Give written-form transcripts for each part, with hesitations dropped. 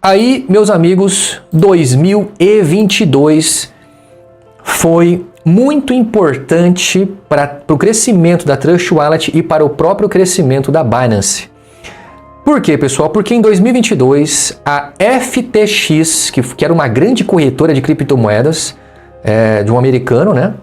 Aí, meus amigos, 2022 foi muito importante para o crescimento da Trust Wallet e para o próprio crescimento da Binance. Por quê, pessoal? Porque em 2022 a FTX, que era uma grande corretora de criptomoedas de um americano, né?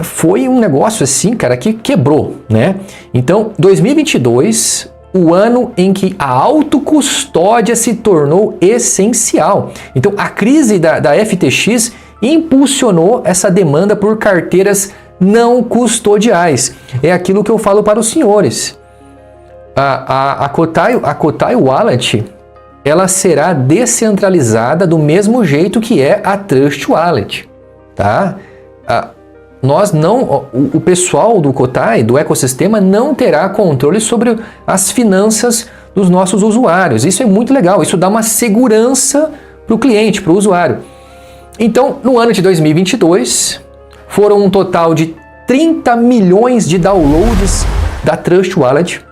Foi um negócio assim, cara, que quebrou, né? Então, 2022, o ano em que a autocustódia se tornou essencial. Então, a crise da FTX impulsionou essa demanda por carteiras não custodiais. É aquilo que eu falo para os senhores. A Kotai Wallet, ela será descentralizada do mesmo jeito que é a Trust Wallet, tá? O pessoal do Kotai, do ecossistema, não terá controle sobre as finanças dos nossos usuários. Isso é muito legal, isso dá uma segurança para o cliente, para o usuário. Então, no ano de 2022, foram um total de 30 milhões de downloads da Trust Wallet.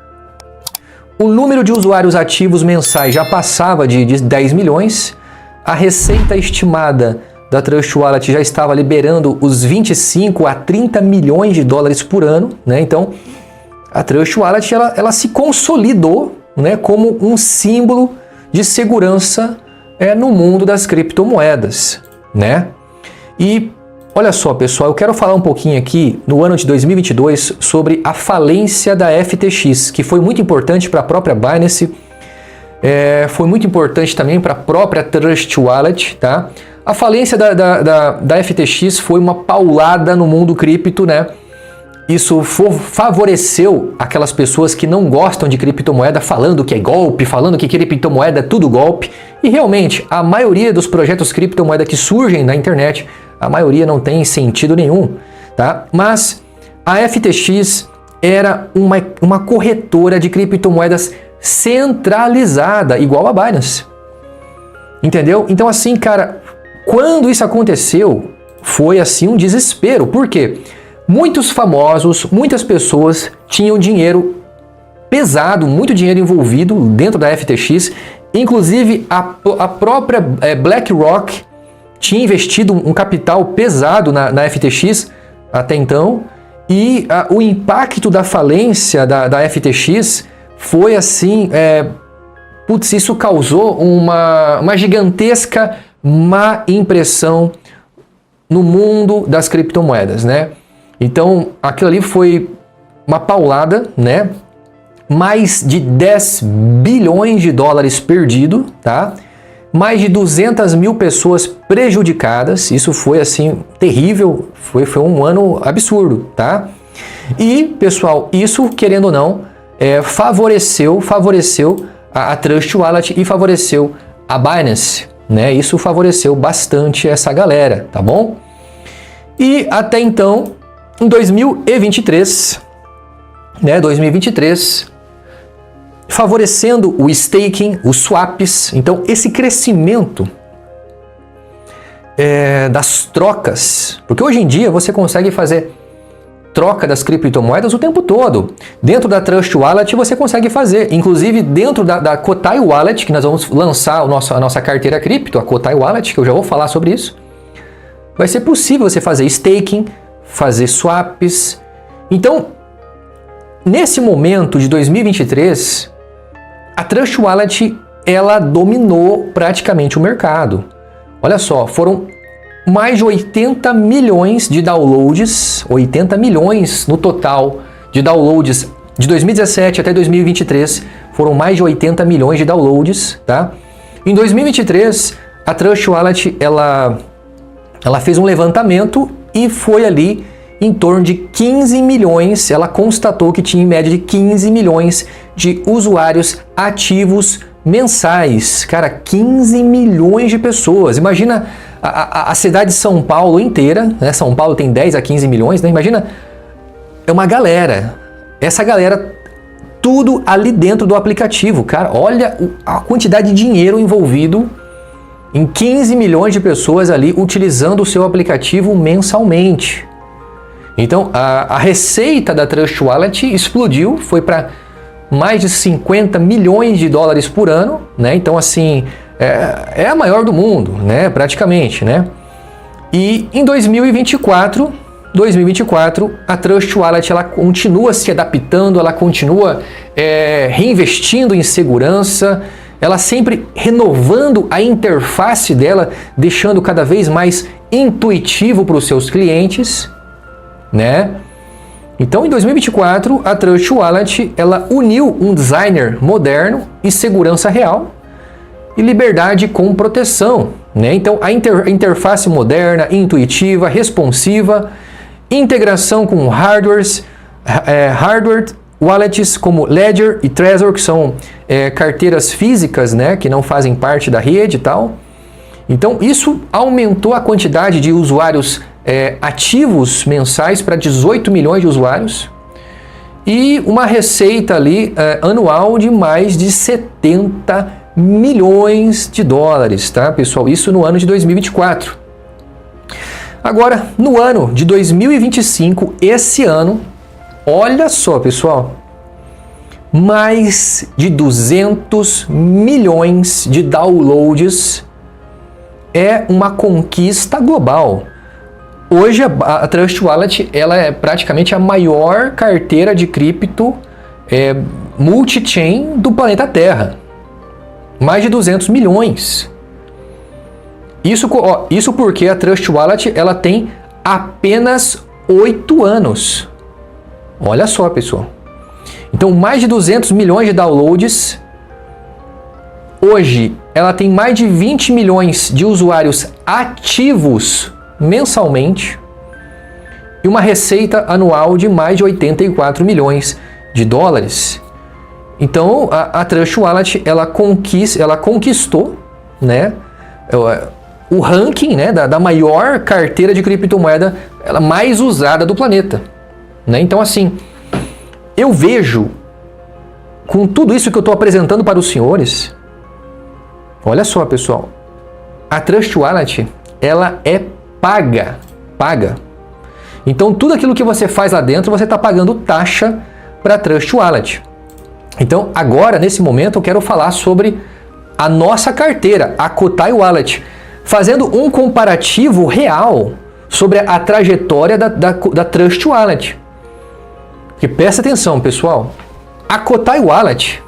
O número de usuários ativos mensais já passava de 10 milhões. A receita estimada da Trust Wallet já estava liberando os 25 a 30 milhões de dólares por ano, né? Então, a Trust Wallet ela se consolidou, né, como um símbolo de segurança no mundo das criptomoedas, né? E olha só, pessoal, eu quero falar um pouquinho aqui no ano de 2022 sobre a falência da FTX, que foi muito importante para a própria Binance, foi muito importante também para a própria Trust Wallet, tá? A falência da FTX foi uma paulada no mundo cripto, né? Isso favoreceu aquelas pessoas que não gostam de criptomoeda, falando que é golpe, falando que criptomoeda é tudo golpe. E realmente, a maioria dos projetos criptomoeda que surgem na internet, a maioria não tem sentido nenhum, tá? Mas a FTX era uma corretora de criptomoedas centralizada, igual a Binance. Entendeu? Então assim, cara, quando isso aconteceu, foi assim um desespero. Por quê? Muitos famosos, muitas pessoas tinham dinheiro pesado, muito dinheiro envolvido dentro da FTX. Inclusive, a própria BlackRock tinha investido um capital pesado na FTX até então. E o impacto da falência da FTX foi assim... isso causou uma gigantesca má impressão no mundo das criptomoedas, né? Então, aquilo ali foi uma paulada, né? Mais de 10 bilhões de dólares perdido, tá? Mais de 200 mil pessoas prejudicadas. Isso foi, assim, terrível. Foi um ano absurdo, tá? E, pessoal, isso, querendo ou não, favoreceu a Trust Wallet e favoreceu a Binance, né? Isso favoreceu bastante essa galera, tá bom? E até então, em 2023, né? 2023, favorecendo o staking, os swaps. Então, esse crescimento das trocas, porque hoje em dia você consegue fazer troca das criptomoedas o tempo todo. Dentro da Trust Wallet você consegue fazer, inclusive dentro da Kotai Wallet, que nós vamos lançar a nossa carteira cripto, a Kotai Wallet, que eu já vou falar sobre isso, vai ser possível você fazer staking, fazer swaps. Então, nesse momento de 2023, a Trust Wallet, ela dominou praticamente o mercado. Olha só, foram mais de 80 milhões de downloads, 80 milhões no total de downloads de 2017 até 2023, foram mais de 80 milhões de downloads, tá? Em 2023, a Trust Wallet, ela fez um levantamento e foi ali em torno de 15 milhões, ela constatou que tinha em média de 15 milhões de usuários ativos mensais. Cara, 15 milhões de pessoas. Imagina a cidade de São Paulo inteira, né? São Paulo tem 10 a 15 milhões, né? Imagina, é uma galera. Essa galera, tudo ali dentro do aplicativo, cara. Olha a quantidade de dinheiro envolvido em 15 milhões de pessoas ali utilizando o seu aplicativo mensalmente. Então, a receita da Trust Wallet explodiu, foi para mais de 50 milhões de dólares por ano, né? Então, assim, é a maior do mundo, né? Praticamente, né? E em 2024, a Trust Wallet ela continua se adaptando, ela continua reinvestindo em segurança, ela sempre renovando a interface dela, deixando cada vez mais intuitivo para os seus clientes, né? Então, em 2024, a Trust Wallet ela uniu um designer moderno e segurança real e liberdade com proteção, né? Então, a interface moderna, intuitiva, responsiva, integração com hardware wallets como Ledger e Trezor, que são carteiras físicas, né, que não fazem parte da rede e tal. Então, isso aumentou a quantidade de usuários ativos mensais para 18 milhões de usuários e uma receita ali anual de mais de 70 milhões de dólares, tá, pessoal? Isso no ano de 2024. Agora, no ano de 2025, esse ano, olha só, pessoal, mais de 200 milhões de downloads é uma conquista global. Hoje a Trust Wallet ela é praticamente a maior carteira de cripto multi-chain do planeta Terra. Mais de 200 milhões. Isso porque a Trust Wallet ela tem apenas 8 anos. Olha só, pessoal. Então, mais de 200 milhões de downloads. Hoje, ela tem mais de 20 milhões de usuários ativos mensalmente e uma receita anual de mais de 84 milhões de dólares. Então, a Trust Wallet ela conquistou, né, o ranking, né, da maior carteira de criptomoeda mais usada do planeta, né? Então, assim, eu vejo, com tudo isso que eu estou apresentando para os senhores, olha só, pessoal, a Trust Wallet ela é paga. Então, tudo aquilo que você faz lá dentro, você está pagando taxa para a Trust Wallet. Então, agora, nesse momento, eu quero falar sobre a nossa carteira, a Kotai Wallet, fazendo um comparativo real sobre a trajetória da Trust Wallet. Porque presta atenção, pessoal, a Kotai Wallet,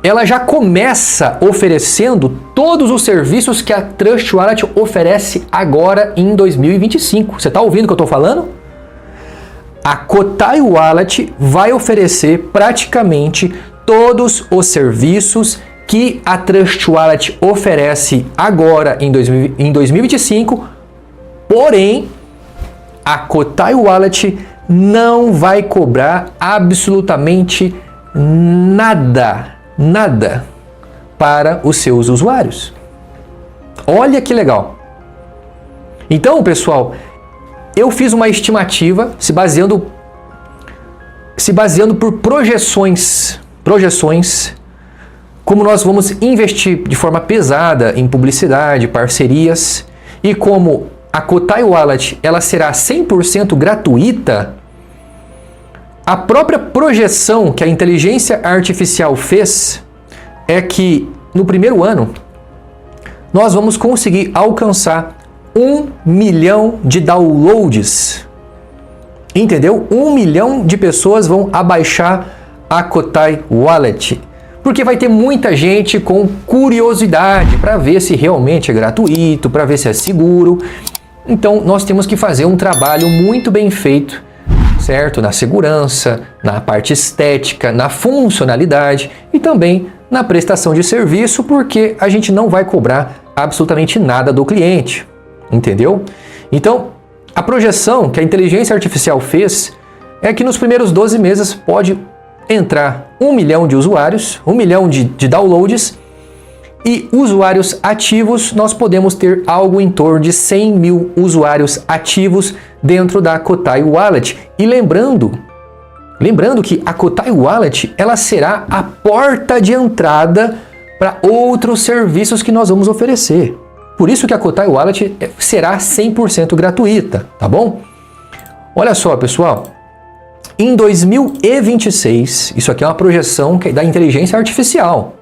ela já começa oferecendo todos os serviços que a Trust Wallet oferece agora em 2025. Você está ouvindo o que eu estou falando? A Kotai Wallet vai oferecer praticamente todos os serviços que a Trust Wallet oferece agora em 2025, porém, a Kotai Wallet não vai cobrar absolutamente nada para os seus usuários. Olha que legal! Então, pessoal, eu fiz uma estimativa se baseando por projeções, como nós vamos investir de forma pesada em publicidade, parcerias, e como a Kotai Wallet ela será 100% gratuita. A própria projeção que a inteligência artificial fez é que no primeiro ano nós vamos conseguir alcançar 1 milhão de downloads. Entendeu? 1 milhão de pessoas vão abaixar a Kotai Wallet. Porque vai ter muita gente com curiosidade para ver se realmente é gratuito, para ver se é seguro. Então, nós temos que fazer um trabalho muito bem feito, certo? Na segurança, na parte estética, na funcionalidade e também na prestação de serviço, porque a gente não vai cobrar absolutamente nada do cliente, entendeu? Então, a projeção que a inteligência artificial fez é que nos primeiros 12 meses pode entrar 1 milhão de usuários, 1 milhão de downloads, e usuários ativos, nós podemos ter algo em torno de 100 mil usuários ativos dentro da Kotai Wallet. E lembrando que a Kotai Wallet ela será a porta de entrada para outros serviços que nós vamos oferecer. Por isso que a Kotai Wallet será 100% gratuita, tá bom? Olha só, pessoal, em 2026, isso aqui é uma projeção da inteligência artificial.